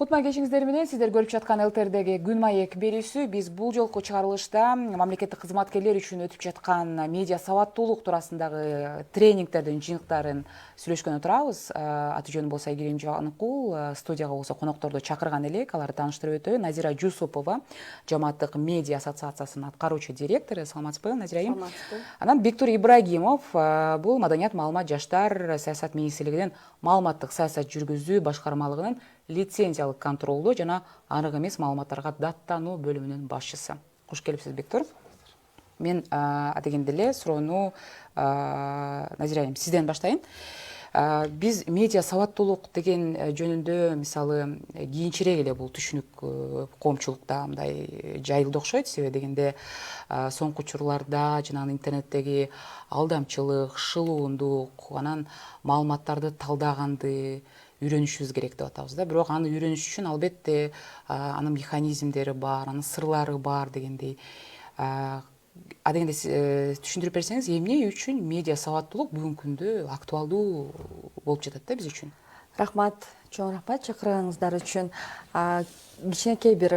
Кутман кечиңиздер менен сиздер көрүп жаткан ЛТРдеги күн маек берүүсү. Биз бул жолку чыгарылышта мамлекеттик кызматкерлер үчүн өтүп жаткан медиа сабаттуулук туурасындагы тренингтердин жыйынтыктарын сүйлөшкөн отурабыз. Аты жөнү болсо Айгерим Жаныкул, студияга болсо конокторду чакырган элек. Аларды тааныштырып өтөйүн. Назира Жусупова, Жамааттык медиа ассоциациясынын аткаруучу директору. Саламатсызбы, Назира айым? Саламатсызбы. Анан Бектур Ибрагимов, бул Маданият маалымат жаштар саясат министрлигинин маалыматтык саясат жүргүзүү башкармалыгынын лицензиялык контролдоо жана анык эмес маалыматтарга даттануу бөлүмүнүн башчысы. Куш келипсиз, Бектур. Мен адегенде эле суроону Назира айым сизден баштайын. Биз медиа сабаттуулук деген жөнүндө мисалы кийинчерээк эле бул түшүнүк коомчулукта мындай жайылды окшойт. Себеби дегенде соңку учурларда жанагы интернеттеги алдамчылык, шылуундук, анан маалыматтарды талдаганды үйрөнүшүбүз керек деп атабыз да. Бирок аны үйрөнүш үчүн албетте анын механизмдери бар, анын сырлары бар дегендей. Адегенде түшүндүрүп берсеңиз, эмне үчүн медиа сабаттуулук бүгүнкү күндө актуалдуу болуп жатат да биз үчүн? Рахмат, чоң рахмат чакырганыңыздар үчүн. Кичинекей бир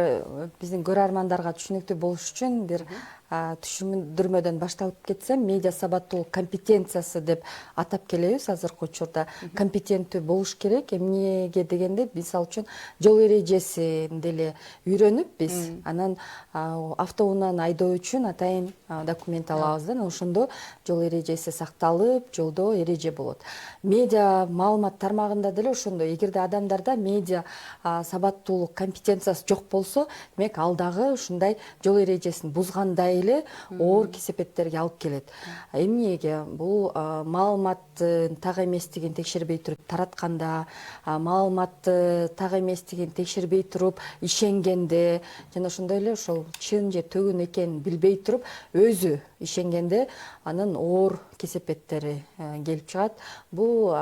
биздин көрөрмандарга түшүнүктүү болуш үчүн бир түшүндүрмөдөн башталып кетсем, медиа сабаттуулук компетенциясы деп атап келебиз азыркы учурда. Компетенттүү болуш керек. Эмнеге дегенде, мисалы үчүн жол эрежесин деле үйрөнүп биз анан автоунан айдоо үчүн атайын документ алабыз да. Ошондо жол эрежеси сакталып, жолдо эреже болот. Медиа маалымат тармагында деле ошондой. Эгерде адамдарда медиа сабаттуулук компетенциясы жок болсо, демек ал дагы ушундай жол эрежесин бузгандай эле оор кесепеттерге алып келет. Эмнеге? Бул маалыматтын так эместигин текшербей туруп таратканда, маалыматты так эместигин текшербей туруп ишенгенде, жана ошондой эле ошол чын же төгүн экенин билбей туруп өзү ишенгенде анын оор кесепеттери келип чыгат. Бул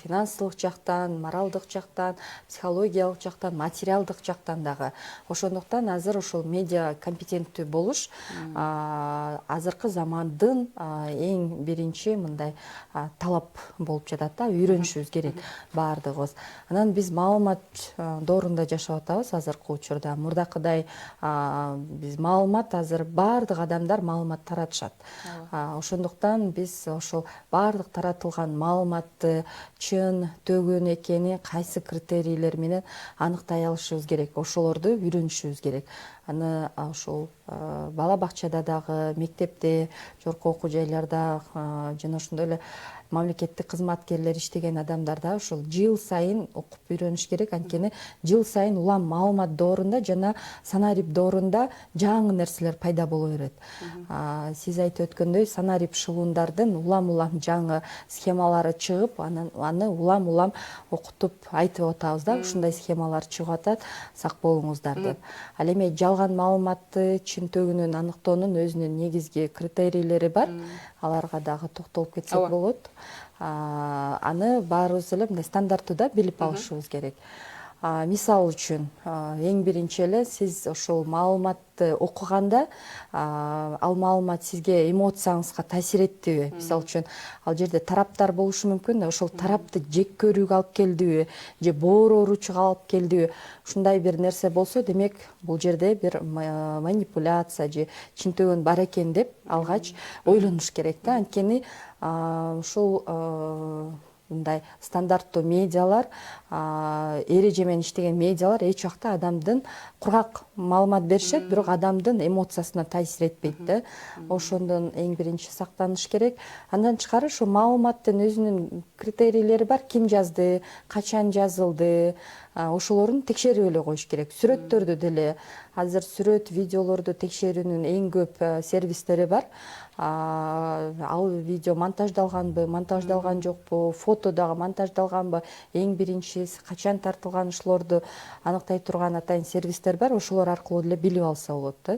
финансылык жактан, моралдык жактан, психологиялык жактан, материалдык жактан дагы. Ошондуктан азыр ошол медиа компетенттүү болуш азыркы замандын эң биринчи мындай талап болуп жатат да, үйрөнүшүбүз керек баардыгыбыз. Анан биз маалымат доорунда жашап атабыз азыркы учурда. Мурдакыдай биз маалымат азыр баардык адамдар маалымат таратышат. Ошондуктан биз ошол баардык таратылган маалыматты чын, төгүн экени кайсы критерийлер менен аныктай алышыбыз керек. Ошолорду үйрөнүшүбүз керек. Аны ошол бала бакчада дагы, мектепте, жогорку окуу жайларда жана ошондой эле мамлекеттик кызматкерлер иштеген адамдарда ошол жыл сайын окуп үйрөнүш керек. Анткени жыл сайын улам маалымат доорунда жана санарип доорунда жаңы нерселер пайда боло берет. Сиз айтып өткөндөй, санарип шылуундардын улам жаңы схемалары чыгып, аны улам окутуп айтып атабыз да, ушундай схемалар чыгып атат, сак болуңуздар деп. Ал эми жалган маалыматты чын төгүнүн аныктоонун өзүнүн негизги критерийлери бар. Аларга дагы токтолуп кетсек болот. Аны баарыбыз эле мындай стандарттуу да билип алышыбыз керек. Мисал үчүн, эң биринчи эле сиз ошол маалыматты окуганда ал маалымат сизге эмоцияңызга таасир эттиби? Мисал үчүн, ал жерде тараптар болушу мүмкүн, ошол тарапты жек көрүүгө алып келдиби, же боор ооручуга алып келдиби? Ушундай бир нерсе болсо, демек бул жерде бир манипуляция же чын төгүн бар экен деп алгач ойлонуш керек да. Анткени ушул мындай стандарттуу медиалар, эреже менен иштеген медиалар эч убакта адамдын кургак маалымат беришет, бирок адамдын эмоциясына таасир этпейт да. Ошондон эң биринчи сактаныш керек. Андан тышкары ошо маалыматтын өзүнүн критерийлери бар. Ким жазды, качан жазылды, ошолорун текшерип эле коюш керек. Сүрөттөрдү деле, азыр сүрөт, видеолорду текшерүүнүн эң көп сервистери бар. Ал видео монтаждалганбы, монтаждалган жокпу, фото дагы монтаждалганбы, эң биринчи качан тартылган, ушулорду аныктай турган атайын сервистер бар. Ошолор аркылуу деле билип алса болот да.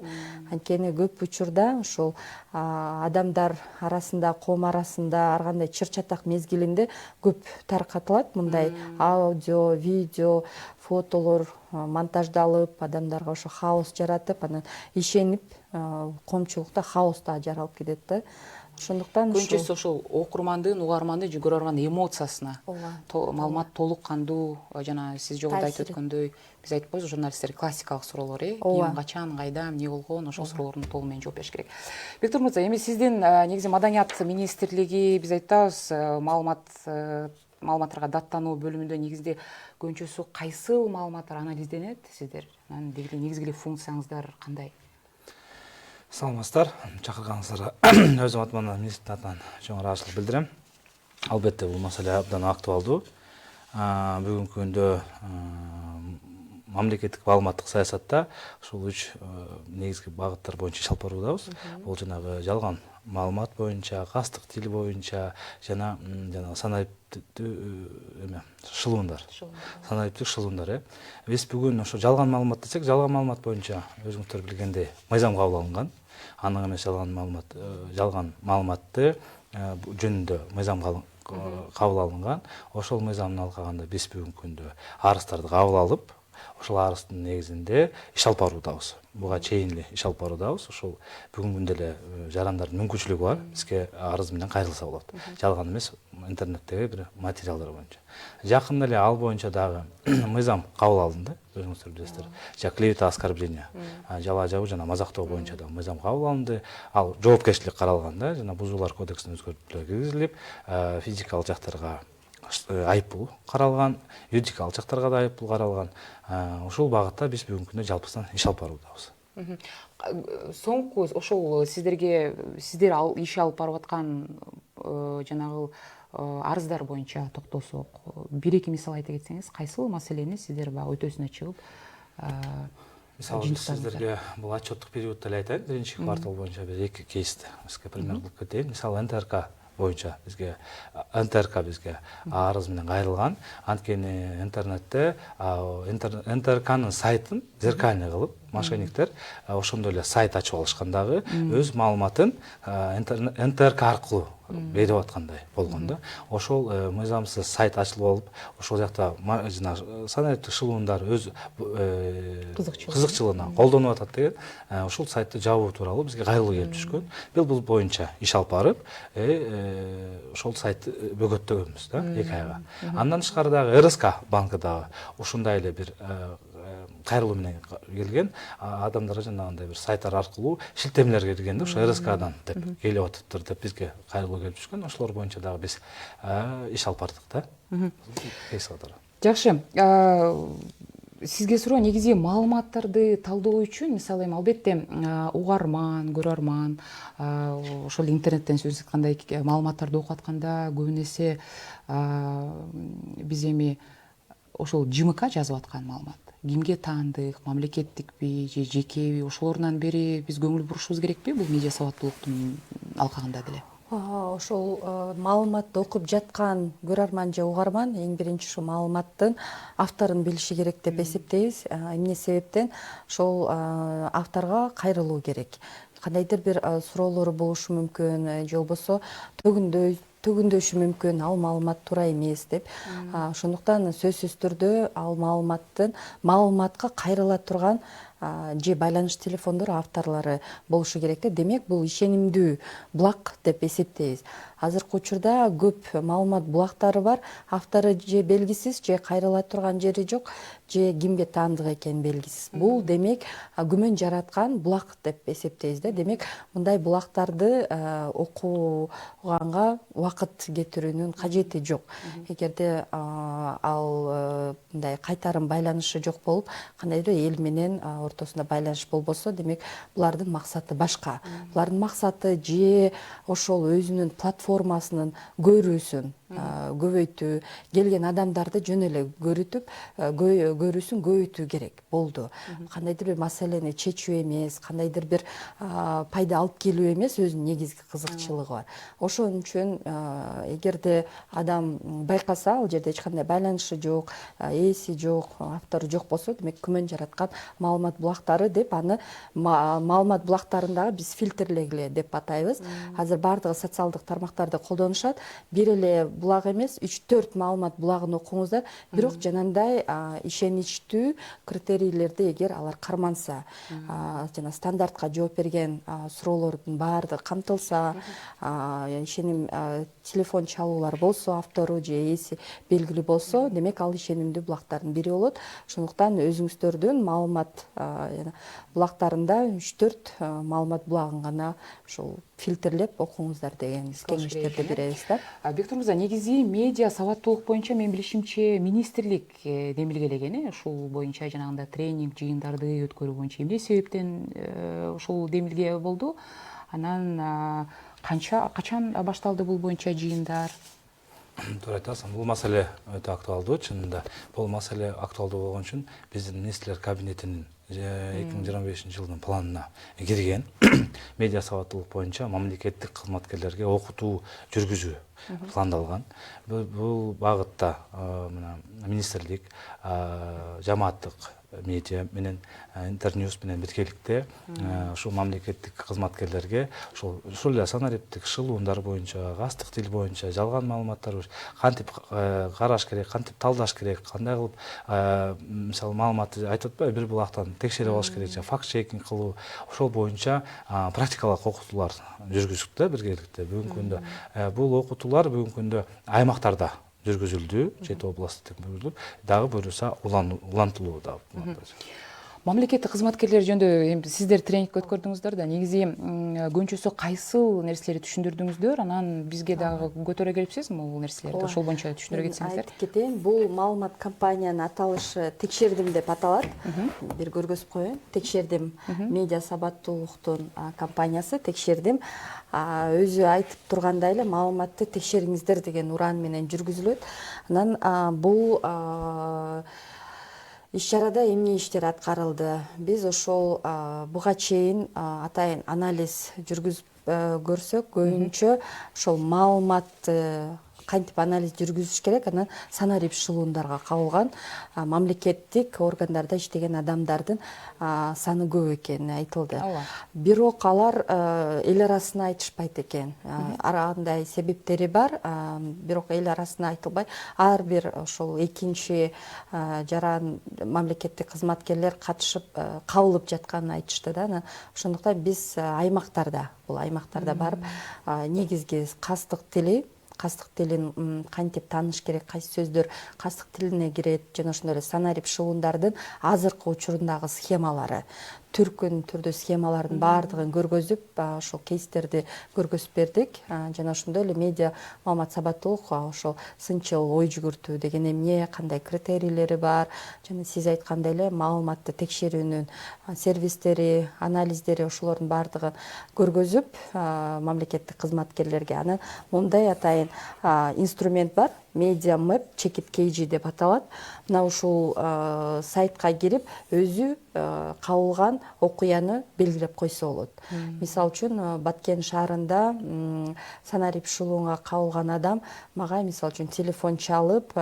Анткени көп учурда ошол адамдар арасында, коом арасында ар кандай чыр чатак мезгилинде көп таркатылат мындай аудио, видео, фотолор монтаждалып, адамдарга ошо хаос жаратып, анан ишенип, коомчулукта хаос да жаралып кетет да. ошондуктан көбүнчөсү ошол окурмандын, угармандын же көрөрмандын эмоциясына маалымат толук кандуу, жана сиз жогоруда айтып өткөндөй, биз айтып коебуз журналисттер классикалык суроолор, ким, качан, кайда, эмне болгон, ошол суроолордун толугу менен жооп бериш керек. Виктор мырза, эми сиздин негизи Маданият министрлиги, биз айтабыз, маалыматтарга даттануу бөлүмүндө негизде көбүнчөсү кайсыл маалыматтар анализденет сиздер? Анан негизги функцияңыздар кандай? Саламатсыздар, чакырганыңыздарга өзүм атыман министрликтин атынан чоң ыраазычылык билдирем. Албетте бул маселе абдан актуалдуу. Бүгүнкү күндө мамлекеттик маалыматтык саясатта ушул 3 негизги багыттар боюнча иш алып баруудабыз. Бул жанагы жалган маалымат боюнча, кастык тил боюнча жана шылуундар. Санариптик шылуундар. Биз бүгүн ошо жалган маалымат десек, жалган маалымат боюнча өзүңүздөр билгендей мыйзам кабыл алынган. Анын эмес жалган маалыматты жөнүндө мыйзам кабыл алынган. Ошол мыйзамдын алкагында биз бүгүнкү күндө арыздарды кабыл алып, ошол арыздын негизинде иш алып баруудабыз. Буга чейин эле иш алып баруудабыз. Ошол бүгүнкү күндө эле жарандардын мүмкүнчүлүгү бар. Бизге арыз менен кайрылса болот. Жалган эмес, интернеттеги бир материалдар боюнча. Жакында эле ал боюнча дагы мыйзам кабыл алынды. Өзүңүздөр билесиздер. Клевета, оскорбление, жалаа жабуу жана мазактоо боюнча да мыйзам кабыл алынды. Ал жоопкерчилик каралган да, жана бузуулар кодексине өзгөртүүлөр киргизилип, физикалык жактарга айыппул каралган, юридикалык жактарга да айыппул каралган. Ушул багытта биз бүгүнкү күндө жалпысынан иш алып баруудабыз. Соңку ошол сиздер иш алып барып аткан жанагы арыздар боюнча токтолсок, бир-эки мисал айта кетсеңиз, кайсыл маселени сиздер баягы өтөсүнө чыгып мисалы сиздерге бул отчеттук периодто эле айтайын, биринчи квартал боюнча бир 2 кейсти бизге пример кылып кетейин. Мисалы НТРК боюнча бизге арыз менен кайрылган. Анткени интернетте НТРКнын сайтын зеркальный кылып мошенниктер ошондой эле сайт ачып алышкан дагы өз маалыматын НТРК аркылуу берип аткандай болгон да. Ошол мыйзамсыз сайт ачылып алып, ошол жакта санариптик шылуундар өз кызыкчылыгына колдонуп атат деген ошол сайтты жабуу тууралуу бизге кайрылуу келип түшкөн. Бул боюнча иш алып барып, ошол сайтты бөгөттөгөнбүз да 2 айга. Андан тышкары дагы РСК банкы дагы ушундай эле бир кайрылуу менен келген адамдарга жанагындай бир сайттар аркылуу шилтемелер келгенде ошо РСКдан деп келип атыптыр деп бизге кайрылуу келип түшкөн. Ошолор боюнча дагы биз иш алып бардык да. Жакшы. Сизге суроо, негизи маалыматтарды талдоо үчүн, мисалы эми албетте угарман, көрөрман, ошол интернеттен сөз айткандай маалыматтарды окуп атканда көбүн эсе биз эми ошол ЖМК жазып аткан маалымат, кимге таандык, мамлекеттикпи же жекеби, ошолорунан бери биз көңүл бурушубуз керекпи бул медиа сабаттуулуктун алкагында деле? Ошол маалыматты окуп жаткан көрөрман же угарман эң биринчи ошо маалыматтын авторун билиши керек деп эсептейбиз. Эмне себептен ошол авторго кайрылуу керек. Кандайдыр бир суроолору болушу мүмкүн, же болбосо төгүндөшү мүмкүн, ал маалымат туура эмес деп. Ошондуктан сөзсүз түрдө ал маалыматка кайрыла турган же байланыш телефондор авторлору болушу керек. Демек, бул ишенимдүү булак деп эсептейбиз. Азыркы учурда көп маалымат булактары бар, автору же белгисиз, же кайрыла турган жери жок, же кимге таандык экени белгисиз. Бул демек күмөн булак деп эсептейбиз да. Демек, мындай булактарды окуганга убакыт кетирүүнүн кажети жок. Эгерде ал мындай кайтарым байланышы жок болуп, кандайдыр эл менен ортосунда байланыш болбосо, демек булардын максаты башка. Булардын максаты же ошол өзүнүн платформасынын көрүүсүн көбөйтүү, келген адамдарды жөн эле көрүүсүн көбөйтүү керек болду. Кандайдыр бир маселени чечүү эмес, кандайдыр бир пайда алып келүү эмес, өзүнүн негизги кызыкчылыгы бар. Ошон үчүн эгерде адам байкаса, ал жерде эч кандай байланышы жок, ээси жок, автору жок болсо, демек күмөн жараткан маалымат булактары деп аны маалымат булактарындагы биз фильтрлегиле деп атайбыз. Азыр баардыгы социалдык тармактарды колдонушат. Бир эле булак эмес, 3-4 маалымат булагын окуңуздар, бирок жанагындай ишеничтүү критерийлерди эгер алар карманса, жана стандартка жооп берген суроолордун баардыгы камтылса, ишеним телефон чалуулар болсо, автору же ээси белгилүү болсо, демек ал ишенимдүү булактардын бири болот. Ошондуктан өзүңүздөрдүн маалымат булактарында 3-4 маалымат булагын гана ушул фильтрлеп окуңуздар деген кеңештерди беребиз да. Бектур мырза, негизи медиа сабаттуулук боюнча мен билишимче министрлик демилгелеген, ушул боюнча жанагындай тренинг, жыйындарды өткөрүү боюнча эмне себептен ушул демилге болду? Анан качан башталды бул боюнча жыйындар? Туура айтасың, бул маселе өтө актуалдуу. Чынында бул маселе актуалдуу болгон үчүн биздин министрлер кабинетинин 2025 жылдын планына кирген медиа сабаттуулук боюнча мамлекеттик кызматкерлерге окутуу жүргүзүү пландалган. Бул багытта министрлик жамааттык медиа менен интерньюз менен биргеликте ушул мамлекеттик кызматкерлерге ушул эле санариптик шылуундар боюнча, кастык тил боюнча, жалган маалыматтар кантип караш керек, кантип талдаш керек, кандай кылып мисалы маалыматты айтып атпайбы, бир булактан текшерип алыш керек, факт чекинг кылуу, ошол боюнча практикалык окутуулар жүргүздүк да биргеликте. Бүгүнкү күндө бул окутуулар бүгүнкү күндө аймактарда жүргүзүлдү, 7 областтык бөлүнүп, дагы буюрса улантылууда. Мамлекеттик кызматкерлер жөнүндө сиздер тренинг өткөрдүңүздөр да, негизи көнчөсү кайсыл нерселерди түшүндүрдүңүздөр, анан бизге дагы көтөрө келипсизби бул нерселерди? Ошол боюнча түшүндүрө кетсеңиздер. Айтып кетейин, бул маалымат компаниянын аталышы Текшердим деп аталат. Бир көргөзүп коеюн. Текшердим медиа сабаттуулуктун компаниясы Текшердим. Өзү айтып тургандай эле маалыматты текшериңиздер деген уран менен жүргүзүлөт. Анан бул иш-чарада эмне иштер аткарылды? Биз ошол буга чейин атайын анализ жүргүзүп көрсөк, көбүнчө ошол маалыматты кантип анализ жүргүзүш керек, анан санарип шылуундарга кабылган мамлекеттик органдарда иштеген адамдардын саны көп экени айтылды. Бирок алар эл арасына айтышпайт экен. Андай себептери бар, бирок эл арасына айтылбай, ар бир ошол экинчи жаран мамлекеттик кызматкерлер катышып кабылып жатканын айтышты да. Ошондуктан биз аймактарда барып негизги кастык тилин кантип тааныш керек, кайсы сөздөр кастык тилине кирет, жана ошондой эле санарип шылуундардын азыркы учурундагы схемалары, түркүн түрдүү схемалардын баардыгын көргөзүп, ошол кейстерди көргөзүп бердик. Жана ошондой эле медиа маалымат сабаттуулук, ошол сынчыл ой жүгүртүү деген эмне, кандай критерийлери бар, жана сиз айткандай эле маалыматты текшерүүнүн сервистери, анализдери, ошолордун баардыгын көргөзүп мамлекеттик кызматкерлерге. Анан мындай атайын инструмент бар, Media Map Check It KG деп аталат. Мына ушул сайтка кирип, өзү кабылган окуяны белгилеп койсо болот. Мисалы үчүн Баткен шаарында санарип шылуунга кабылган адам мага мисалы үчүн телефон чалып,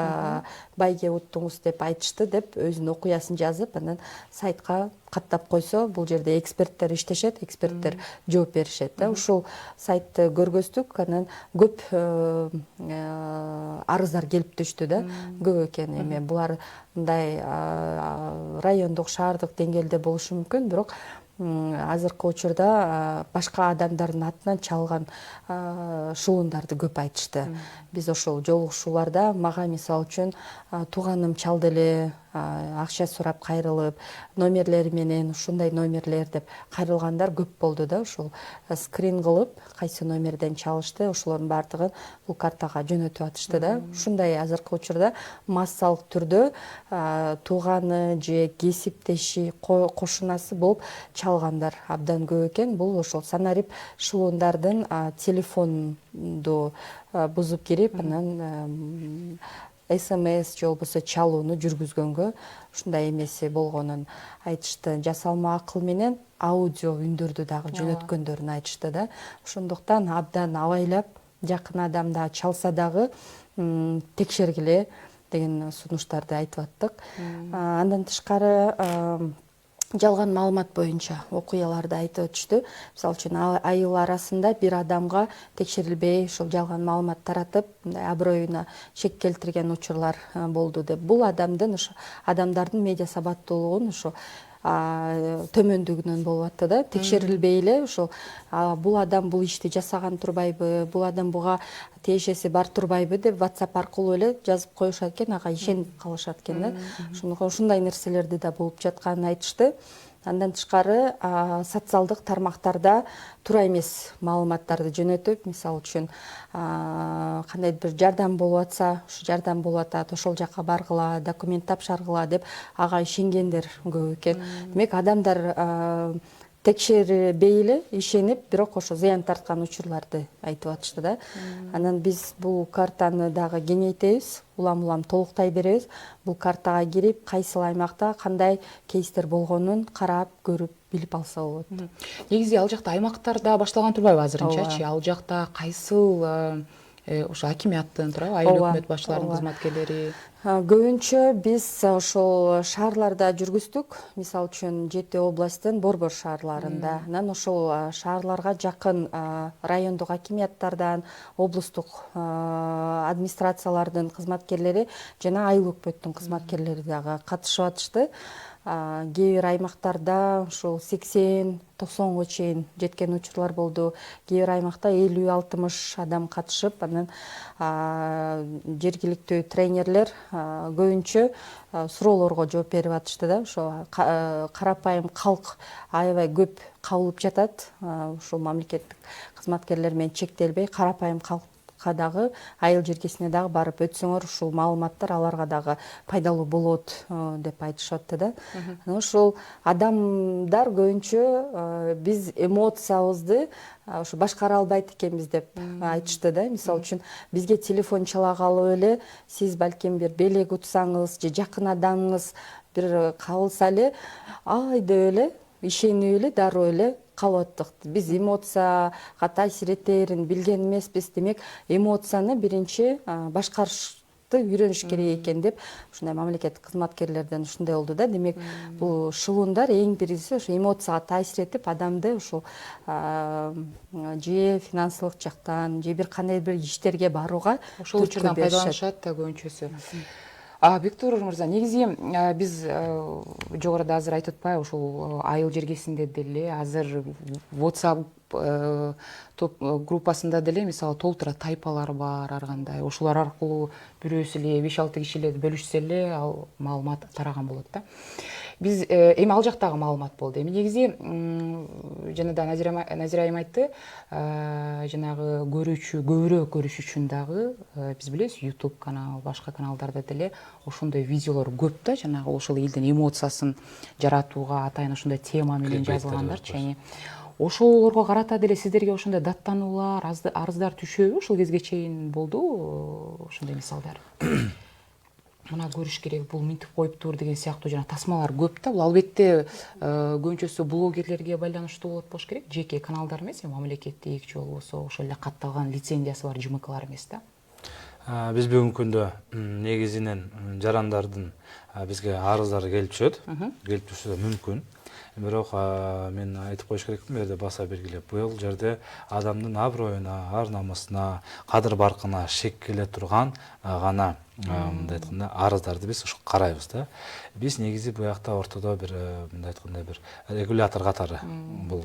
байге уттуңуз деп айтышты деп өзүнүн окуясын жазып, анан сайтка каттап койсо, бул жерде эксперттер иштешет, эксперттер жооп беришет да. Ушул сайтты көргөздүк, анан көп арыздар келип түштү да. Көп экен. Эми булар мындай райондук, шаардык деңгээлде болушу мүмкүн, бирок азыркы учурда башка адамдардын атынан чалган шылуундарды көп айтышты. Биз ошол жолугушууларда мага мисалы үчүн тууганым чалды эле, акча сурап кайрылып, номерлери менен ушундай номерлер деп кайрылгандар көп болду да. Ушул скрин кылып, кайсы номерден чалышты, ошолордун баардыгын бул картага жөнөтүп атышты да. Ушундай азыркы учурда массалык түрдө тууганы же кесиптеши, кошунасы болуп чалгандар абдан көп экен. Бул ошол санарип шылуундардын телефонду бузуп кирип, анан СМС же болбосо чалууну жүргүзгөнгө ушундай эмеси болгонун айтышты. Жасалма акыл менен аудио үндөрдү дагы жөнөткөндөрүн айтышты да. Ошондуктан абдан абайлап, жакын адам да чалса дагы текшергиле деген сунуштарды айтып аттык. Андан тышкары жалган маалымат боюнча окуяларды айтып өтүштү. Мисалы үчүн айыл арасында бир адамга текшерилбей ушул жалган маалымат таратып, мындай аброюна шек келтирген учурлар болду деп. Бул адамдардын медиа сабаттуулугун ушу төмөндүгүнөн болуп атты да. Текшерилбей эле ошол бул адам бул ишти жасаган турбайбы, бул адам буга тиешеси бар турбайбы деп WhatsApp аркылуу эле жазып коюшат экен, ага ишенип калышат экен да. Ушундай нерселерди да болуп жатканын айтышты. Андан тышкары социалдык тармактарда туура эмес маалыматтарды жөнөтүп, мисалы үчүн кандайдыр бир жардам болуп атса, ушу жардам болуп атат, ошол жака баргыла, документ тапшыргыла деп ага ишенгендер көп экен. Демек адамдар текшербей эле ишенип, бирок ошо зыян тарткан учурларды айтып атышты да. Анан биз бул картаны дагы кеңейтебиз, улам толуктай беребиз. Бул картага кирип, кайсыл аймакта кандай кейстер болгонун карап, көрүп, билип алса болот. Негизи ал жакта аймактарда башталган турбайбы азырынчачы? Ал жакта кайсыл ошо акимияттын туурабы, айыл өкмөт башчыларынын кызматкерлери? Көбүнчө биз ошол шаарларда жүргүздүк. Мисалы үчүн Жети областтын борбор шаарларында. Анан ошол шаарларга жакын райондук акимияттардан, облустук администрациялардын кызматкерлери жана айыл өкмөттүн кызматкерлери дагы катышып атышты. Кээ бир аймактарда ушул 80-90 чейин жеткен учурлар болду. Кээ бир аймакта 50-60 адам катышып, анан жергиликтүү тренерлер көбүнчө суроолорго жооп берип атышты да. Ошо карапайым калк аябай көп кабылып жатат. Ушул мамлекеттик кызматкерлер менен чектелбей, карапайым калк дагы айыл жергесине дагы барып өтсөңөр, ушул маалыматтар аларга дагы пайдалуу болот деп айтышып атты да. Ушул адамдар көбүнчө биз эмоциябызды ушу башкара албайт экенбиз деп айтышты да. Мисалы үчүн бизге телефон чала калып эле, сиз балким бир белек утсаңыз же жакын адамыңыз бир кабылса эле, ай деп эле ишенип эле дароо эле калып аттык. Биз эмоцияга таасир этерин билген эмеспиз. Демек, эмоцияны биринчи башкарышты үйрөнүш керек экен деп ушундай мамлекеттик кызматкерлерден ушундай болду да. Демек, бул шылуундар эң биринчиси ошо эмоцияга таасир этип, адамды ушул же финансылык жактан, же бир кандай бир иштерге барууга ошол учурдан пайдаланышат да көбүнчөсү. Бектур мырза, негизи биз жогоруда азыр айтып атпайбы, ушул айыл жергесинде деле азыр WhatsApp группасында деле мисалы толтура тайпалар бар ар кандай. Ошолор аркылуу бирөөсү эле 5-6 киши эле бөлүшсө эле ал маалымат тараган болот да. Биз эми ал жактагы маалымат болду. Эми негизи жана да Назира айым айтты, жанагы көрүүчү көбүрөөк көрүш үчүн дагы биз билебиз YouTube канал, башка каналдарда деле ошондой видеолор көп да, жанагы ошол элдин эмоциясын жаратууга атайын ошондой тема менен жазылгандарчы. Ошолорго карата деле сиздерге ошондой даттануулар, арыздар түшөбү? Ушул кезге чейин болду ошондой мисалдар? Мына көрүш керек, бул минтип коюптур деген сыяктуу жана тасмалар көп да. Бул албетте көбүнчөсү блогерлерге байланыштуу болот болуш керек. Жеке каналдар эмес, мамлекеттик же болбосо ошол эле катталган лицензиясы бар ЖМКлар эмес да. Биз бүгүнкү күндө негизинен жарандардын бизге арыздары келип түшөт. Келип түшүшү мүмкүн. Бирок мен айтып коюш керекмин, бул жерде баса белгилеп, бул жерде адамдын аброюна, ар намысына, кадыр баркына шек келе турган гана мындай айтканда арыздарды биз ушу карайбыз да. Биз негизи бул жакта ортодо бир мындай айтканда бир регулятор катары, бул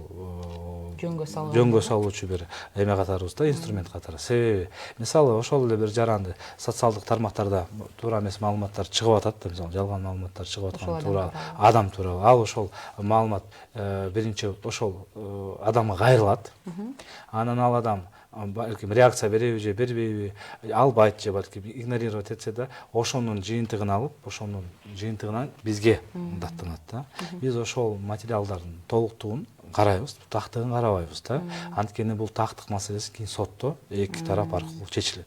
жөнгө салуучу бир эме катарыбыз да, инструмент катары. Себеби мисалы ошол эле бир жаранды социалдык тармактарда туура эмес маалыматтар чыгып атат да, мисалы жалган маалыматтар чыгып аткан туура адам тууралуу. Ал ошол маалымат биринчи ошол адамга кайрылат. Анан ал адам балким реакция береби же бербейби, албайт же балким игнорировать этсе да, ошонун жыйынтыгын алып, ошонун жыйынтыгынан бизге даттанат да. Биз ошол материалдардын толуктугун карайбыз, тактыгын карабайбыз да. Анткени бул тактык маселеси кийин сотто эки тарап аркылуу чечилет.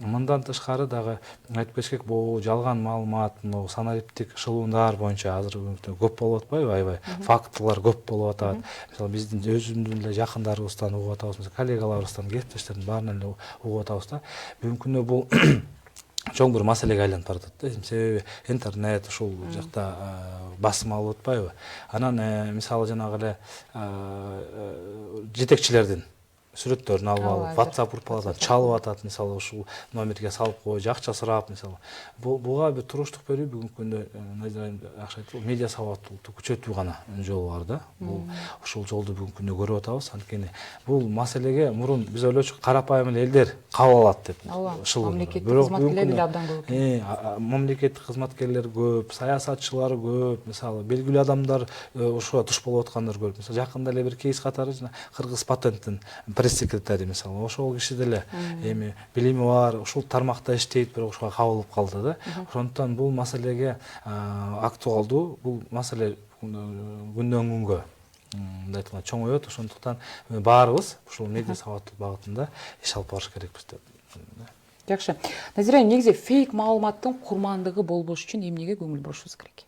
Мындан тышкары дагы айтып кетиш керек, бул жалган маалымат, санариптик шылуундар боюнча азыр көп болуп атпайбы, аябай фактылар көп болуп атат. Мисалы биздин өзүмдүн эле жакындарыбыздан угуп атабыз, коллегаларыбыздан, кесиптештердин баарынан эле угуп атабыз да. Бүгүнкү күндө бул чоң бир маселеге айланып баратат да. Себеби интернет ушул жакта басым алып атпайбы. Анан мисалы жанагы эле жетекчилердин сүрөттөрүн алып алып, WhatsApp группалардан чалып атат, мисалы ушул номерге салып кой, акча сурап, мисалы. Буга бир туруштук берүү бүгүнкү күндө Найзарайым жакшы айтты, медиа сабаттуулукту күчөтүү гана жолу бар да. Бул ушул жолду бүгүнкү күндө көрүп атабыз. Анткени бул маселеге мурун биз ойлочук карапайым элдер кабыл алат деп. Мамлекеттик кызматкерлер деле абдан көп. Мамлекеттик кызматкерлер көп, саясатчылар көп, мисалы белгилүү адамдар ушуга туш болуп аткандар көп. Мисалы жакында эле бир кейс катары жана Кыргыз патенттин пресс-секретари, мисалы, ошол киши деле эми билими бар, ушул тармакта иштейт, бирок ушуга кабылып калды да. Ошондуктан бул маселеге актуалдуу, бул маселе күндөн күнгө мындай айтканда чоңоет. Ошондуктан баарыбыз ушул медиа сабаттуулук багытында иш алып барыш керекпиз деп. Жакшы. Назира, негизи фейк маалыматтын курмандыгы болбош үчүн эмнеге көңүл бурушубуз керек?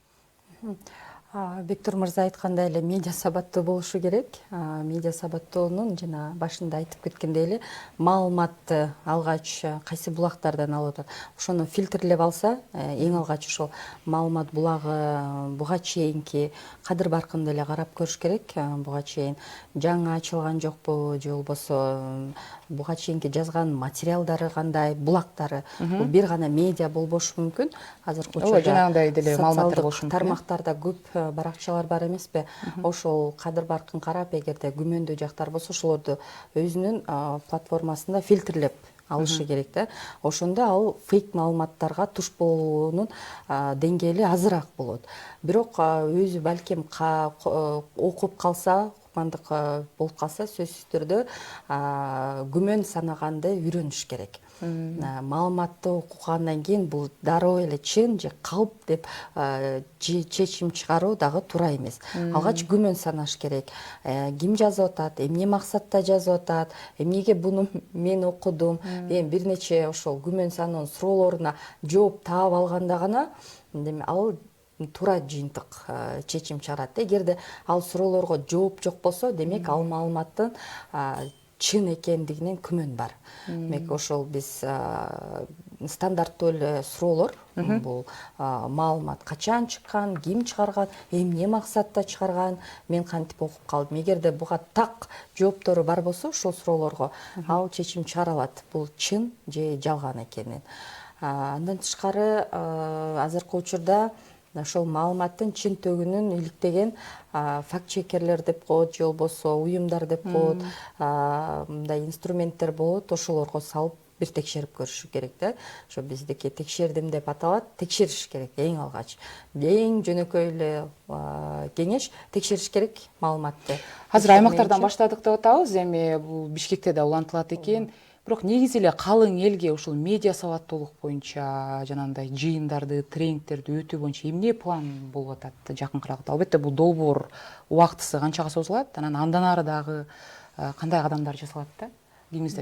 Бектур мырза айткандай эле медиа сабаттуу болушу керек. Медиа сабаттоонун жана башында айтып кеткендей эле маалыматты алгач кайсы булактардан алып атат, ошону фильтрлеп алса, эң алгач ошол маалымат булагы буга чейинки кадыр баркын деле карап көрүш керек. Буга чейин жаңы ачылган жокпу, же болбосо буга чейинки жазган материалдары кандай, булактары. Бул бир гана медиа болбошу мүмкүн. Азыркы учурда жанагындай деле маалыматтар болушу мүмкүн. Тармактарда көп баракчалар бар эмеспи? Ошол кадыр баркын карап, эгерде күмөндүү жактар болсо, ошолорду өзүнүн платформасында фильтрлеп алышы керек да. Ошондо ал фейк маалыматтарга туш болуунун деңгээли азыраак болот. Бирок өзү балким окуп калса, курмандык болуп калса, сөзсүз түрдө күмөн санаганды үйрөнүш керек. Маалыматты окугандан кийин бул дароо эле чын же калп деп чечим чыгаруу дагы туура эмес. Алгач күмөн санаш керек. Ким жазып атат, эмне максатта жазып атат, эмнеге буну мен окудум, бир нече ошол күмөн саноонун суроолоруна жооп таап алганда гана ал туура жыйынтык чечим чыгарат. Эгерде ал суроолорго жооп жок болсо, демек ал маалыматтын чын экендигинен күмөн бар. Демек ошол биз стандарттуу эле суроолор, бул маалымат качан чыккан, ким чыгарган, эмне максатта чыгарган, мен кантип окуп калдым. Эгерде буга так жооптору бар болсо, ошол суроолорго ал чечим чыгара алат. Бул чын же жалган экенин. Андан тышкары азыркы учурда ошол маалыматтын чын төгүнүн иликтеген факт-чекерлер деп коет, же болбосо уюмдар деп коет, мындай инструменттер болот, ошолорго салып бир текшерип көрүшү керек да. Ошо биздики текшердим деп аталат, текшериш керек эң алгач. Эң жөнөкөй эле кеңеш текшериш керек маалыматты. Азыр аймактардан баштадык деп атабыз, эми бул Бишкекте да улантылат экен. Бирок негизи эле калың элге ушул медиа сабаттуулук боюнча жанагындай жыйындарды, тренингтерди өтүү боюнча эмне план болуп атат жакынкы аралыкта? Албетте бул долбоор убактысы канчага созулат, анан андан ары дагы кандай кадамдар жасалат да? Биз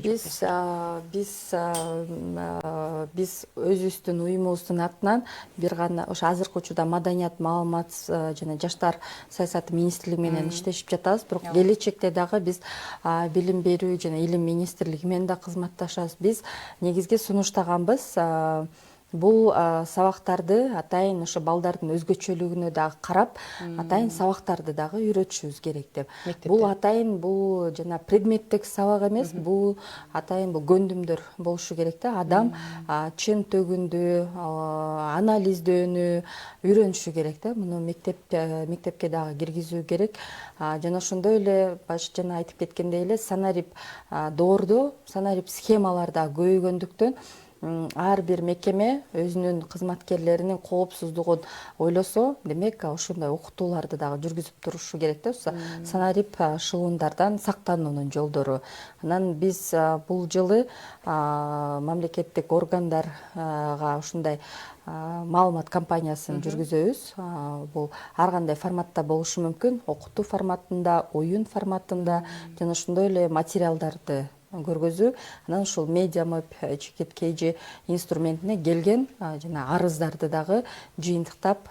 өзүбүздүн уюмубуздун атынан бир гана ошо азыркы учурда Маданият, маалымат жана жаштар саясаты министрлиги менен иштешип жатабыз. Бирок келечекте дагы биз билим берүү жана илим министрлиги менен да кызматташабыз. Биз негизги сунуштаганбыз бул сабактарды атайын ошо балдардын өзгөчөлүгүнө дагы карап, атайын сабактарды дагы үйрөтүшүбүз керек деп. Бул атайын бул жана предметтик сабак эмес, бул атайын бул көндүмдөр болушу керек да. Адам чын төгүндү, анализдөөнү үйрөнүшү керек да. Муну мектепке дагы киргизүү керек. Жана ошондой эле жана айтып кеткендей эле санарип доордо, санарип схемалар да көбөйгөндүктөн ар бир мекеме өзүнүн кызматкерлеринин коопсуздугун ойлосо, демек ошондой окутууларды дагы жүргүзүп турушу керек да. Санарип шылуундардан сактануунун жолдору. Анан биз бул жылы мамлекеттик органдарга ушундай маалымат кампаниясын жүргүзөбүз. Бул ар кандай форматта болушу мүмкүн, окутуу форматында, оюн форматында жана ошондой эле материалдарды көргөзүү. Анан ушул медиамап KG инструментине келген жана арыздарды дагы жыйынтыктап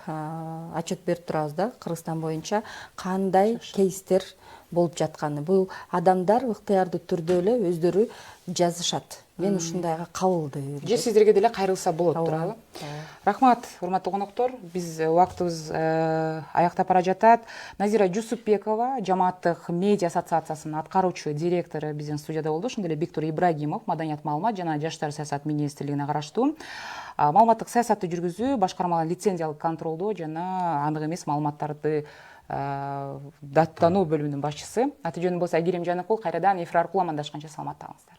отчет берип турабыз да. Кыргызстан боюнча кандай кейстер болуп жатканы. Бул адамдар ыктыярдуу түрдө эле өздөрү жазышат. мен ушундайга кабылды же сиздерге деле кайрылса болот туурабы? Рахмат, урматтуу коноктор. Биз убактыбыз аяктап бара жатат. Назира Жусупбекова, жамааттык медиа ассоциациясынын аткаруучу директору биздин студияда болду. Ошондой эле Виктор Ибрагимов, маданият маалымат жана жаштар саясат министрлигине караштуу маалыматтык саясатты жүргүзүү, башкармалар лицензиялык контролдоо жана анык эмес маалыматтарды даттануу бөлүмүнүн башчысы. Аты жөнүм болсо Айгерим Жаныкул. Кайрадан эфир аркылуу амандашканча саламатта калыңыздар.